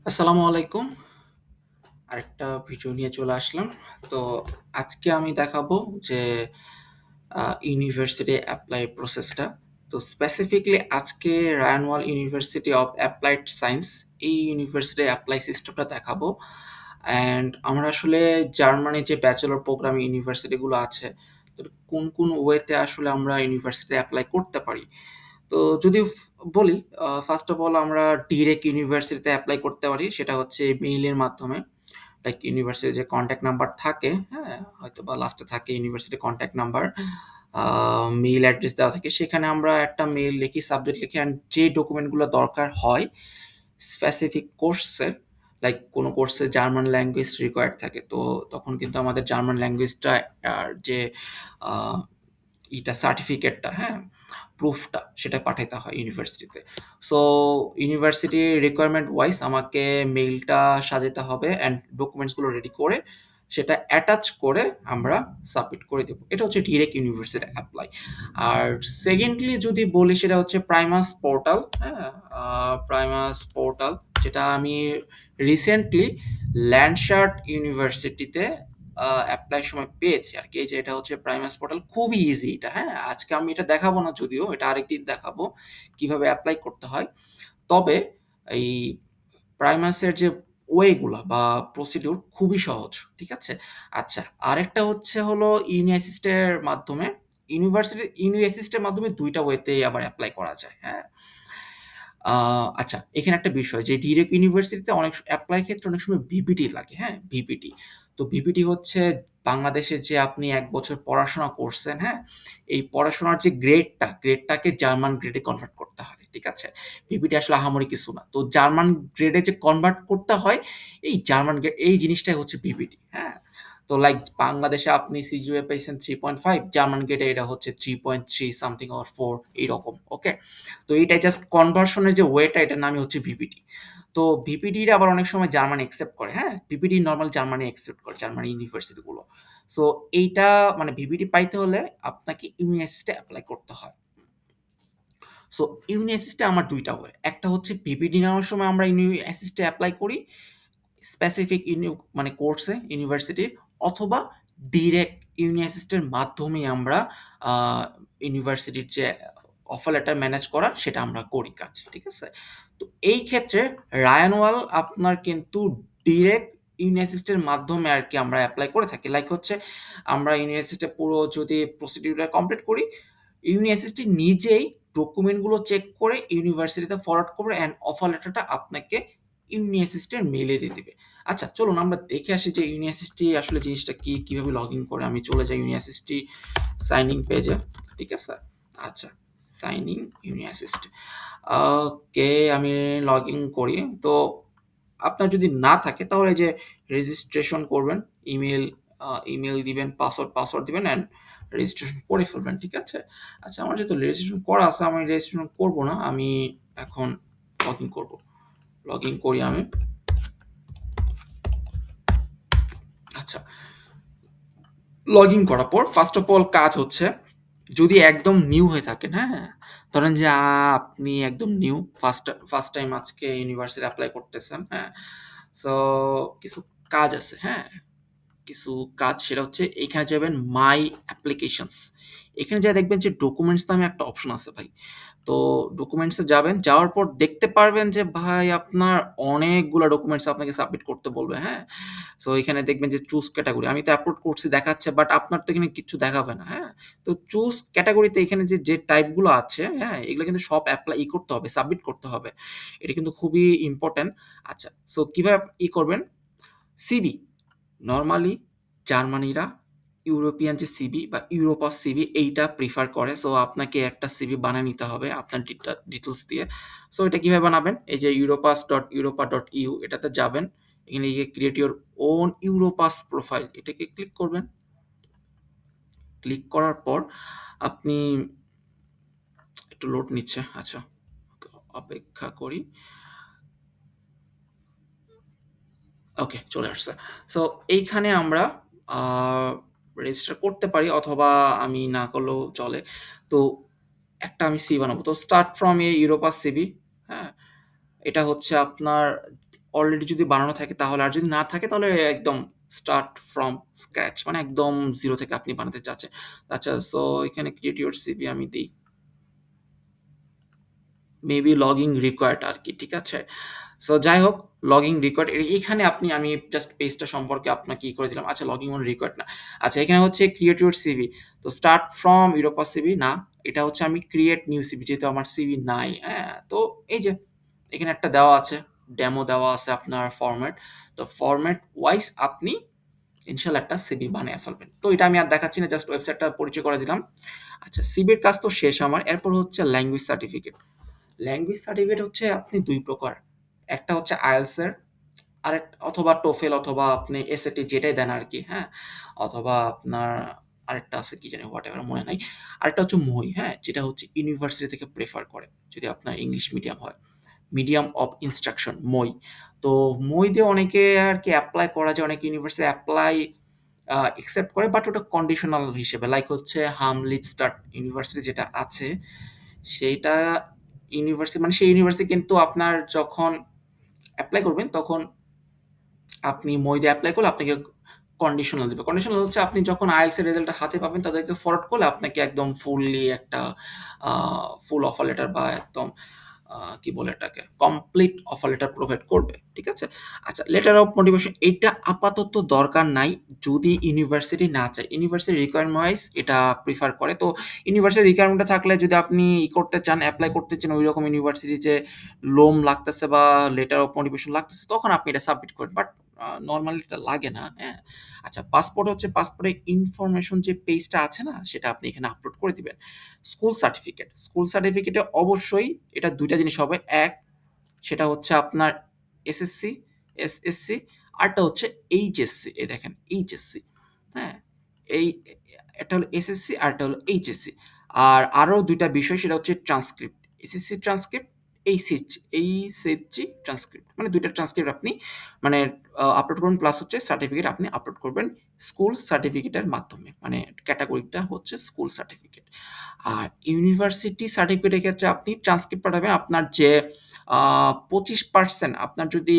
আসসালামু আলাইকুম। আরেকটা ভিডিও নিয়ে চলে আসলাম। তো আজকে আমি দেখাবো যে ইউনিভার্সিটি এপ্লাই প্রসেসটা। তো স্পেসিফিকলি আজকে রায়ানওয়াল ইউনিভার্সিটি অফ অ্যাপ্লাইড সায়েন্স এই ইউনিভার্সিটি এপ্লাই সিস্টেমটা দেখাবো। অ্যান্ড আমরা আসলে জার্মানির যে ব্যাচেলর প্রোগ্রাম ইউনিভার্সিটিগুলো আছে, তো কোন ওয়েতে আসলে আমরা ইউনিভার্সিটি এপ্লাই করতে পারি। তো যদি বলি, ফার্স্ট অফ অল আমরা ডিরেক্ট ইউনিভার্সিটিতে এপ্লাই করতে পারি। সেটা হচ্ছে মেইলের মাধ্যমে। লাইক ইউনিভার্সিটির যে কনট্যাক্ট নাম্বার থাকে, হ্যাঁ? হয়তোবা লাস্টে থাকে university contact number, mail address দেওয়া থাকে। সেখানে আমরা একটা মেইল লিখি, সাবজেক্ট লিখি অ্যান্ড যে ডকুমেন্টগুলো দরকার হয় স্পেসিফিক কোর্সের, লাইক কোনো কোর্সে জার্মান ল্যাঙ্গুয়েজ রিকোয়ার্ড থাকে। তো তখন কিন্তু আমাদের জার্মান ল্যাঙ্গুয়েজটা যে আ সার্টিফিকেটটা, হ্যাঁ? প্রুফটা সেটা পাঠাইতে হয় ইউনিভার্সিটিতে। সো ইউনিভার্সিটির রিকোয়ারমেন্ট ওয়াইজ আমাকে মেইলটা সাজাতে হবে অ্যান্ড ডকুমেন্টসগুলো রেডি করে সেটা অ্যাটাচ করে আমরা সাবমিট করে দেব। এটা হচ্ছে ডিরেক্ট ইউনিভার্সিটি এপ্লাই। আর সেকেন্ডলি যদি বলি সেটা হচ্ছে প্রাইমাস পোর্টাল, হ্যাঁ? প্রাইমাস পোর্টাল যেটা আমি রিসেন্টলি ল্যান্ডশার্ট ইউনিভার্সিটিতে এপ্লাই সময় পেয়েছি আরকি। এই যে এটা হচ্ছে প্রাইমাস পোর্টাল, খুবই ইজি এটা, হ্যাঁ? আজকে আমি এটা দেখাবো না যদিও, এটা আরেকদিন দেখাবো কিভাবে এপ্লাই করতে হয়। তবে এই প্রাইমাসের যে ওয়ে গুলা বা প্রসিডিউর খুবই সহজ। ঠিক আছে? আচ্ছা, আরেকটা হলো ইউনিঅ্যাসিস্টের মাধ্যমে। ইউনিঅ্যাসিস্টের মাধ্যমে ২ টা ওয়েতেই আবার এপ্লাই করা যায়। হ্যাঁ? আ আচ্ছা, এখানে একটা বিষয় যে ডিরেক্ট ইউনিভার্সিটিতে এপ্লাই এর ক্ষেত্রে অনেক সময় ভিপিটি লাগে, হ্যাঁ? ভিপিটি। তো ভিপিটি হচ্ছে বাংলাদেশে যে আপনি ১ বছর পড়াশোনা করছেন, হ্যাঁ? এই পড়াশোনার যে গ্রেডটাকে জার্মান গ্রেডে কনভার্ট করতে হয়। ঠিক আছে? ভিপিটি আসলে আহামরি কিছু না। তো জার্মান গ্রেডে যে কনভার্ট করতে হয়, এই জার্মান গ্রেড এই জিনিসটাই হচ্ছে ভিপিটি, হ্যাঁ? তো লাইক বাংলাদেশে আপনি সিজিপিএ পাইছেন 3.5, জার্মান গ্রেডে এটা হচ্ছে 3.3 সামথিং অর 4 এইরকম। ওকে? তো এইটা জাস্ট কনভার্সনের যে ওয়েটা এটার নামই হচ্ছে ভিপিটি। তো ভিপিটির আবার অনেক সময় জার্মানি অ্যাকসেপ্ট করে, হ্যাঁ? ভিপিটি নরমাল জার্মানি অ্যাকসেপ্ট করে, জার্মানি ইউনিভার্সিটি গুলো। সো এইটা মানে ভিপিটি পাইতে হলে আপনাকে ইউনিভার্সিটিতে এপ্লাই করতে হয়। সো ইউনিভার্সিটিতে আমার ২ টা ওয়ে। একটা হচ্ছে ভিপিটি নেওয়ার সময় আমরা ইউনিভার্সিটিতে এপ্লাই করি। স্পেসিফিক মানে কোর্সে ইউনিভার্সিটির, অথবা ডিরেক্ট ইউনিভার্সিটির মাধ্যমে আমরা আ ইউনিভার্সিটির যে অফার লেটার ম্যানেজ করা সেটা আমরা করি কাজ। ঠিক আছে? তো এই ক্ষেত্রে রায়ানওয়াল আপনার কিন্তু ডিরেক্ট ইউনিভার্সিটির মাধ্যমে আরকি আমরা এপ্লাই করে থাকি। লাইক হচ্ছে আমরা ইউনিভার্সিটিতে পুরো যদি প্রসিডিউরটা কমপ্লিট করি, ইউনিভার্সিটি নিজেই ডকুমেন্টগুলো চেক করে ইউনিভার্সিটিতে ফরওয়ার্ড করবে অ্যান্ড অফার লেটারটা আপনাকে ইউনিভার্সিটির মেইলে দিয়ে দিবে। আচ্ছা, চলুন আমরা দেখে আসি যে ইউনিভার্সিটি আসলে জিনিসটা কি, কিভাবে লগইন করে। আমি চলে যাই ইউনিভার্সিটি সাইন ইন পেজে। ঠিক আছে? আচ্ছা, সাইন ইন ইউনিভার্সিটি। ওকে, আমি লগইন করি। তো আপনার যদি না থাকে তাহলে এই যে রেজিস্ট্রেশন করবেন, ইমেইল ইমেইল দিবেন, পাসওয়ার্ড দিবেন অ্যান্ড রেজিস্ট্রেশন করে ফেলবেন। ঠিক আছে? আচ্ছা, আমার যেহেতু রেজিস্ট্রেশন করা আছে, আমি রেজিস্ট্রেশন করব না। আমি এখন লগইন করব। লগইন করি আমি। আচ্ছা, লগইন করার পর ফার্স্ট অফ অল কাজ হচ্ছে, যদি একদম নিউ হয়ে থাকেন, হ্যাঁ? ধরেন যে আপনি একদম নিউ, ফার্স্ট টাইম আজকে ইউনিভার্সিটি এপ্লাই করতেছেন, হ্যাঁ? সো কিছু কাজ আছে, হ্যাঁ? কিছু কাজ, সেটা হচ্ছে এইখানে যাবেন মাই অ্যাপ্লিকেশনস। এখানে যেয়ে দেখবেন যে ডকুমেন্টস নামে একটা অপশন আছে ভাই। তো ডকুমেন্টস এ যাবেন, যাওয়ার পর দেখতে পারবেন যে ভাই আপনার অনেকগুলা ডকুমেন্টস আপনাকে সাবমিট করতে বলবে, হ্যাঁ? সো এখানে দেখবেন যে চুজ ক্যাটেগরি। আমি তো আপলোড করছি দেখাচ্ছে, বাট আপনার তো এখানে কিচ্ছু দেখাবে না, হ্যাঁ? তো চুজ ক্যাটেগরিতে এখানে যে টাইপ গুলো আছে, হ্যাঁ? এগুলো কিন্তু সব করতে হবে, সাবমিট করতে হবে। এটা কিন্তু খুবই ইম্পোর্টেন্ট। আচ্ছা, সো কিভাবে করবেন? সিভি নরমালি জার্মানিরা ইউরোপিয়ান যে সিভি বা ইউরোপাস সিভি এইটা প্রিফার করে। সো আপনাকে একটা সিভি বানায় নিতে হবে আপনার ডিটেইলস দিয়ে। সো এটা কিভাবে বানাবেন? এই যে europass.europa.eu এটাতে যাবেন। এখানে গিয়ে create your own Europass profile এটাকে ক্লিক করবেন। ক্লিক করার পর আপনি একটু লোড নিচ্ছে। আচ্ছা, অপেক্ষা করি। ওকে, চলে আসছে। সো এইখানে আমরা আ রেজিস্টার করতে পারি, অথবা আমি না করলেও চলে। তো একটা আমি সিভি বানাবো। তো স্টার্ট ফ্রম ইউরোপাস সিভি, হ্যাঁ? এটা হচ্ছে আপনার অলরেডি যদি বানানো থাকে তাহলে, আর যদি না থাকে তাহলে একদম স্টার্ট ফ্রম স্ক্র্যাচ, মানে একদম জিরো থেকে আপনি বানাতে চাচ্ছেন। আচ্ছা, সো এখানে ক্রিয়েট ইউর সিভি আমি দিই, মেবি লগইন রিকোয়ার্ড আর কি, ঠিক আছে? সো যাই হোক, লগইন রিকোয়ার্ড এখানে আপনি, আমি জাস্ট পেজটা সম্পর্কে আপনাকে ই করে দিলাম। আচ্ছা, লগইন অন রিকোয়ার্ড না। আচ্ছা, এখানে হচ্ছে ক্রিয়েট ইউর সিভি। তো স্টার্ট ফ্রম ইউরোপা সিভি না, এটা হচ্ছে আমি ক্রিয়েট নিউ সিভি, যেহেতু আমার সিভি নাই। হ্যাঁ, তো এই যে এখানে একটা দেওয়া আছে, ডেমো দেওয়া আছে আপনার ফরম্যাট। তো ফরম্যাট ওয়াইজ আপনি ইনশাল্লাহ একটা সিভি বানিয়ে ফেলবেন। তো এটা আমি আর দেখাচ্ছি না, জাস্ট ওয়েবসাইটটা পরিচয় করে দিলাম। আচ্ছা, সিভির কাজ তো শেষ আমার। এরপর হচ্ছে ল্যাঙ্গুয়েজ সার্টিফিকেট। ল্যাঙ্গুয়েজ সার্টিফিকেট হচ্ছে আপনি ২ প্রকার। একটা হচ্ছে IELTS এর, অথবা TOEFL অথবা আপনি SAT যেটাই দেন আরকি, হ্যাঁ? অথবা আপনার আরেকটা আছে কি জানি হোয়াটএভার মনে নাই। আরেকটা হচ্ছে MOOI, হ্যাঁ? যেটা হচ্ছে ইউনিভার্সিটি থেকে প্রেফার করে। যদি আপনার ইংলিশ মিডিয়াম হয়। Medium of instruction MOOI। তো MOOI দিয়ে অনেকে আরকি এপ্লাই করা যায়, অনেক ইউনিভার্সিটি এপ্লাই অ্যাকসেপ্ট করে, বাট ওটা কন্ডিশনাল হিসেবে। লাইক হচ্ছে হাম-লিপস্টাড ইউনিভার্সিটি যেটা আছে, সেইটা ইউনিভার্সিটি, মানে সেই ইউনিভার্সিটি কিন্তু আপনার যখন এপ্লাই করবেন তখন আপনি মই দিয়ে এপ্লাই করলে আপনাকে কন্ডিশনাল দিবে। কন্ডিশনাল হচ্ছে আপনি যখন IELTS এর রেজাল্টটা হাতে পাবেন তাদেরকে ফরওয়ার্ড করলে আপনাকে একদম ফুললি একটা আ ফুল অফার লেটার বা একদম কি বলে এটাকে? কমপ্লিট অফার লেটার প্রোভাইড করবে। ঠিক আছে? আচ্ছা, লেটার অফ মোটিভেশন এটা আপাতত দরকার নাই যদি ইউনিভার্সিটি না চায়। ইউনিভার্সিটি রিকোয়ারমেন্ট ওয়াইজ এটা প্রিফার করে। তো ইউনিভার্সিটি রিকোয়ারমেন্টটা থাকলে যদি আপনি করতে চান, এপ্লাই করতে চান ঐরকম ইউনিভার্সিটি যে লোম লাগতেছে বা লেটার অফ মোটিভেশন লাগতেছে, তখন আপনি এটা সাবমিট করেন। বাট নরমালি এটা লাগে না, হ্যাঁ? আচ্ছা, পাসপোর্ট হচ্ছে পাসপোর্টের ইনফরমেশন যে পেজটা আছে না? সেটা আপনি এখানে আপলোড করে দিবেন। School certificate. স্কুল সার্টিফিকেটে অবশ্যই এটা ২ টা জিনিস হবে। এক, সেটা হচ্ছে আপনার এসএসসি, এসএসসি, আরেকটা হচ্ছে এইচএসসি। এই দেখেন এইচএসসি, হ্যাঁ? এই একটা হলো এসএসসি, আরেকটা হলো এইচএসসি। আর আরো ২ টা বিষয়, সেটা হচ্ছে transcript. SSC transcript, HSG transcript. মানে ২ টা ট্রান্সক্রিপ্ট আপনি মানে আপলোড করবেন, প্লাস হচ্ছে সার্টিফিকেট আপনি আপলোড করবেন স্কুল সার্টিফিকেটের মাধ্যমে। মানে ক্যাটেগরিটা হচ্ছে স্কুল সার্টিফিকেট। আর ইউনিভার্সিটি সার্টিফিকেটের ক্ষেত্রে আপনি ট্রান্সক্রিপ্ট পাঠাবেন আপনার যে ২৫%, আপনার যদি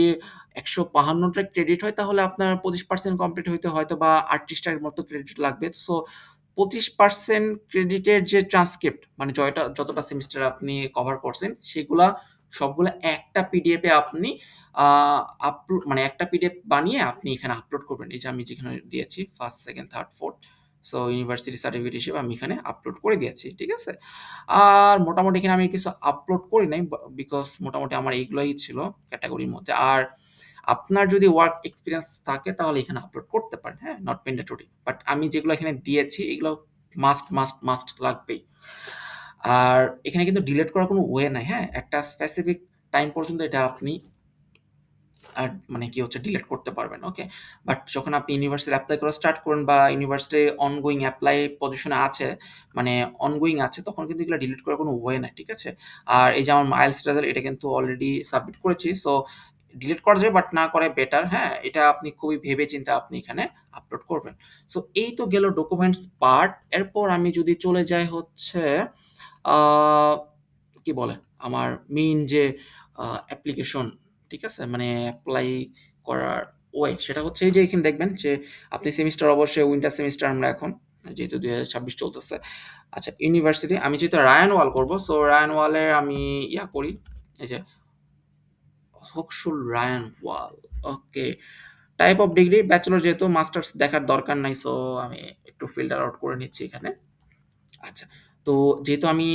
১৫২ টা ক্রেডিট হয় তাহলে আপনার ২৫% কমপ্লিট হইতে হয়তোবা ৩৮ টার মতো ক্রেডিট লাগবে। সো ২৫% ক্রেডিটের যে ট্রান্সক্রিপ্ট, মানে যতটা সেমিস্টার আপনি কভার করছেন সেগুলা সবগুলা একটা পিডিএফ এ আপনি আ মানে একটা পিডিএফ বানিয়ে আপনি এখানে আপলোড করবেন। এই যে আমি যেখানে দিয়েছি 1st, 2nd, 3rd, 4th, so university certificate হিসেবে আমি এখানে আপলোড করে দিয়েছি। ঠিক আছে? আর মোটামুটি এখানে আমি কিছু আপলোড করি নাই বিকজ মোটামুটি আমার এইগুলাই ছিল ক্যাটেগরির মধ্যে। আর আপনার যদি ওয়ার্ক এক্সপেরিয়েন্স থাকে তাহলে এখানে আপলোড করতে পারেন, হ্যাঁ? Not mandatory. বাট আমি যেগুলো এখানে দিয়েছি এগুলো মাস্ট লাগবেই। আর এখানে কিন্তু ডিলিট করার কোনো ওয়ে নাই, হ্যাঁ? একটা স্পেসিফিক টাইম পর্যন্ত এটা আপনি আর মানে কি হচ্ছে ডিলিট করতে পারবেন। ওকে? বাট যখন আপনি ইউনিভার্সিটি এপ্লাই করা স্টার্ট করেন বা ইউনিভার্সিটি অনগোইং এপ্লাই পজিশনে আছে, মানে অনগোইং আছে, তখন কিন্তু এগুলা ডিলিট করার কোনো ওয়ে নাই। ঠিক আছে? আর এই যে আমার IELTS রেজাল্ট এটা কিন্তু অলরেডি সাবমিট করেছি। সো ডিলিট করা যাবে বাট না করাই বেটার, হ্যাঁ? এটা আপনি খুবই ভেবে চিন্তে আপনি এখানে আপলোড করবেন। সো এই তো গেল ডকুমেন্টস পার্ট। এরপর আমি যদি চলে যাই হচ্ছে আ কি বলে? আমার মেইন যে অ্যাপ্লিকেশন, ঠিক আছে? মানে এপ্লাই করার ওয়ে, সেটা হচ্ছে এই যে এখানে দেখবেন যে আপনি সেমিস্টার, অবশ্যই উইন্টার সেমিস্টার আমরা এখন, যেহেতু ২০২৬ চলতেছে। আচ্ছা, ইউনিভার্সিটি আমি যেহেতু রায়ান ওয়াল করব, সো রায়ান ওয়ালে আমি করি, এই যে হোকশুল রায়ান ওয়াল। Okay. Type of degree bachelor, যেহেতু মাস্টার্স দেখার দরকার নাই, সো আমি একটু ফিল্টার আউট করে নিচ্ছি এখানে। আচ্ছা। তো যেহেতু আমি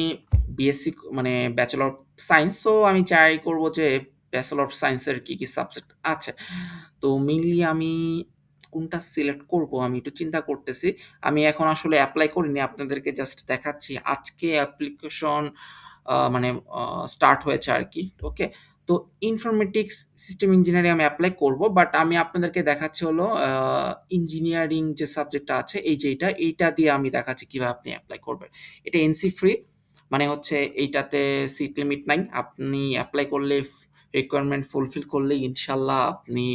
বিএসসি মানে ব্যাচেলর অফ সায়েন্স, সো আমি ট্রাই করব যে ব্যাচেলর অফ সায়েন্সের কি সাবজেক্ট আছে। তো মেইনলি আমি কোনটা সিলেক্ট করব আমি একটু চিন্তা করতেছি। আমি এখন আসলে এপ্লাই করিনি। আপনাদেরকে জাস্ট দেখাচ্ছি। আজকে অ্যাপ্লিকেশন মানে স্টার্ট হয়েছে আরকি। ওকে? তো ইনফরমেটিক্স সিস্টেম ইঞ্জিনিয়ারিং আমি এপ্লাই করব। বাট আমি আপনাদেরকে দেখাচ্ছি হলো ইঞ্জিনিয়ারিং যে সাবজেক্টটা আছে, এই যে এইটা দিয়ে আমি দেখাচ্ছি কিভাবে আপনি এপ্লাই করবেন। এটা এনসি ফ্রি, মানে হচ্ছে এইটাতে সিট লিমিট নাই। আপনি এপ্লাই করলে রিকোয়ারমেন্ট ফুলফিল করলেই ইনশাআল্লাহ আপনি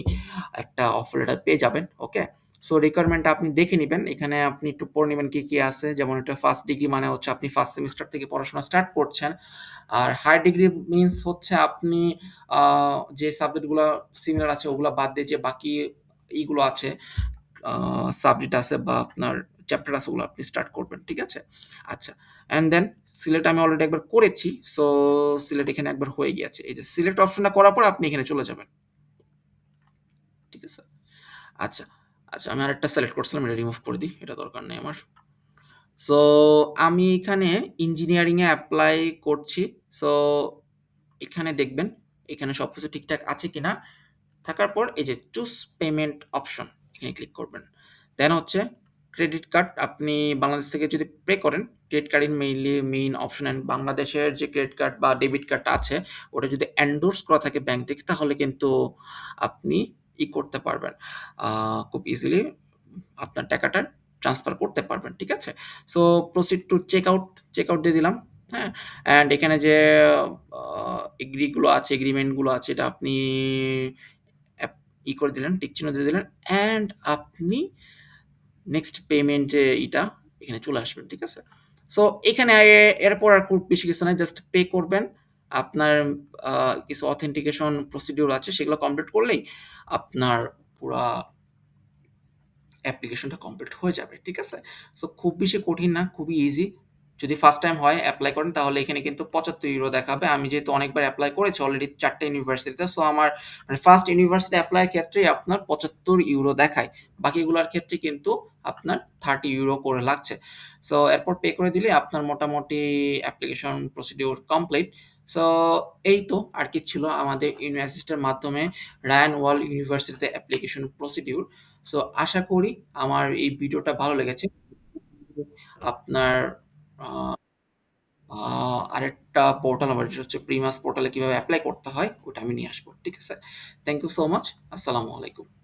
একটা অফার লেটার পেয়ে যাবেন। ওকে? সো রিকোয়ারমেন্টটা আপনি দেখে নিবেন। এখানে আপনি একটু পড়ে নিবেন কি, কি আছে। যেমন এটা ফার্স্ট ডিগ্রি মানে হচ্ছে আপনি ফার্স্ট সেমিস্টার থেকে পড়াশোনা স্টার্ট করছেন। আর হায়ার ডিগ্রি মিনস হচ্ছে আপনি আ যে সাবজেক্টগুলা সিমিলার আছে ওগুলা বাদ দিয়ে যে বাকি ইগুলো আছে, আ সাবজেক্ট আছে বা আপনার চ্যাপ্টার আছে ওগুলো আপনি স্টার্ট করবেন। ঠিক আছে? আচ্ছা। অ্যান্ড দেন সিলেক্ট আমি অলরেডি একবার করেছি। সো সিলেক্ট এখানে একবার হয়ে গিয়েছে। এই যে সিলেক্ট অপশনটা করার পর আপনি এখানে চলে যাবেন। ঠিক আছে? আচ্ছা, আচ্ছা আমি আরেকটা সিলেক্ট করছিলাম এটা রিমুভ করে দিই। এটা দরকার নেই আমার। সো আমি এখানে ইঞ্জিনিয়ারিং এ এপ্লাই করছি। সো এখানে দেখবেন এখানে সবকিছু ঠিকঠাক আছে কিনা। থাকার পর এই যে চুজ পেমেন্ট অপশন এখানে ক্লিক করবেন। দেন হচ্ছে ক্রেডিট কার্ড আপনি বাংলাদেশ থেকে যদি পে করেন, ক্রেডিট কার্ডের মেইন অপশন অ্যান্ড বাংলাদেশের যে ক্রেডিট কার্ড বা ডেবিট কার্ডটা আছে ওটা যদি এন্ডোর্স করা থাকে ব্যাংক থেকে তাহলে কিন্তু আপনি করতে পারবেন। খুব ইজিলি আপনার টাকাটা ট্রান্সফার করতে পারবেন। ঠিক আছে? So proceed to check out দিয়ে দিলাম। হ্যাঁ? অ্যান্ড এখানে যে আ এগ্রি গুলো আছে, এগ্রিমেন্ট গুলো আছে এটা আপনি অ্যাপ করে দিলেন, টিক চিহ্ন দিয়ে দিলেন অ্যান্ড আপনি নেক্সট পেমেন্ট যে এখানে চলে আসবেন। ঠিক আছে? সো এখানে এরপর আর খুব বেশি কিছু নাই। জাস্ট পে করবেন। আপনার আ কিছু অথেন্টিকেশন প্রসিডিউর আছে সেগুলো কমপ্লিট করলেই আপনার পুরা অ্যাপ্লিকেশনটা কমপ্লিট হয়ে যাবে। ঠিক আছে? সো খুব বেশি কঠিন না, খুবই ইজি। যদি ফার্স্ট টাইম হয় এপ্লাই করেন তাহলে এখানে কিন্তু €৭৫ দেখাবে। আমি যেহেতু অনেকবার এপ্লাই করেছি অলরেডি ৪ টা ইউনিভার্সিটিতে। সো আমার মানে ফার্স্ট ইউনিভার্সিটি এপ্লাই এর ক্ষেত্রেই আপনার €৭৫ দেখায়। বাকিগুলার ক্ষেত্রে কিন্তু আপনার €30 করে লাগছে। সো এরপর পে করে দিলে আপনার মোটামুটি অ্যাপ্লিকেশন প্রসিডিউর কমপ্লিট। সো এই তো আর কি ছিল আমাদের ইউনিভার্সিটির মাধ্যমে রায়ান ওয়ার্ল্ড ইউনিভার্সিটিতে অ্যাপ্লিকেশন প্রসিডিউর। সো আশা করি আমার এই ভিডিওটা ভালো লেগেছে। আপনার আ আ আরেকটা পোর্টাল আমার যেটা হচ্ছে প্রিমাস পোর্টালে কিভাবে এপ্লাই করতে হয় ওটা আমি নিয়ে আসবো। ঠিক আছে? Thank you so much. আসসালামু আলাইকুম।